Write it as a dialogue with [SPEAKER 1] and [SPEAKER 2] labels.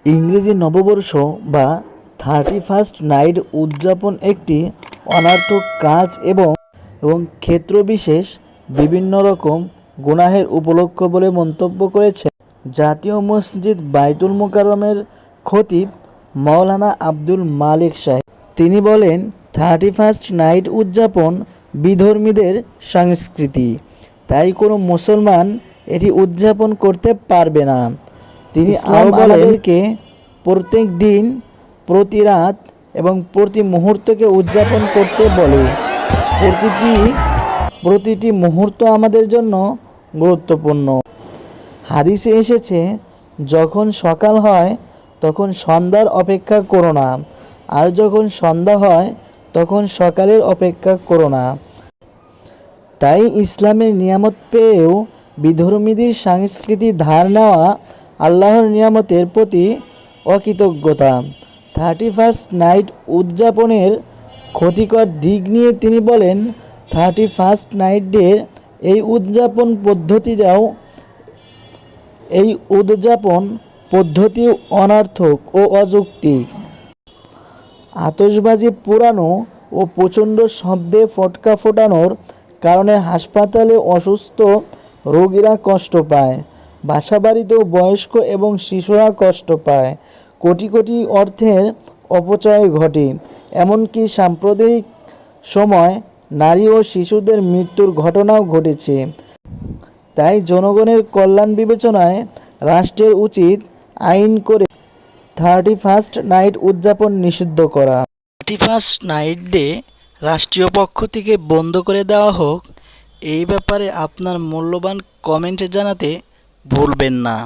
[SPEAKER 1] ইংরেজি নববর্ষ বা 31st নাইট উদযাপন একটি অনর্থক কাজ এবং ক্ষেত্রবিশেষ বিভিন্ন রকম গুনাহের উপলক্ষ বলে মন্তব্য করেছেন জাতীয় মসজিদ বাইতুল মোকাররমের খতিব মাওলানা আব্দুল মালেক সাহেব। তিনি বলেন, 31st নাইট উদযাপন বিধর্মীদের সংস্কৃতি, তাই কোনো মুসলমান এটি উদযাপন করতে পারবে না। তিনি আরও বলেন, প্রত্যেক দিন, প্রতি রাত এবং প্রতি মুহূর্তকে উদযাপন করতে বলে। প্রতিটি মুহূর্ত আমাদের জন্য গুরুত্বপূর্ণ। হাদিসে এসেছে, যখন সকাল হয় তখন সন্ধ্যার অপেক্ষা করো না, আর যখন সন্ধ্যা হয় তখন সকালের অপেক্ষা করো না। তাই ইসলামের নিয়ামত পেয়েও বিধর্মীদের সংস্কৃতি ধার নেওয়া আল্লাহর নিয়ামতের প্রতি অকৃতজ্ঞতা। 31st নাইট উদযাপনের ক্ষতিকর দিক নিয়ে তিনি বলেন, 31st নাইটের এই উদযাপন পদ্ধতি অনর্থক ও অযৌক্তিক। আতশবাজি পোড়ানো ও প্রচণ্ড শব্দে পটকা ফোটানোর কারণে হাসপাতালে অসুস্থ রোগীরা কষ্ট পায়, বাসাবাড়িতেও বয়স্ক এবং শিশুরা কষ্ট পায়, কোটি কোটি অর্থের অপচয় ঘটে, এমনকি সাম্প্রতিক সময় নারী ও শিশুদের মৃত্যুর ঘটনাও ঘটেছে। তাই জনগণের কল্যাণ বিবেচনায় রাষ্ট্রের উচিত আইন করে 31st নাইট উদযাপন নিষিদ্ধ করা। 31st নাইট ডে রাষ্ট্রীয় পক্ষ থেকে বন্ধ করে দেওয়া হোক। এই ব্যাপারে আপনার মূল্যবান কমেন্ট জানাতে ভুলবেন না।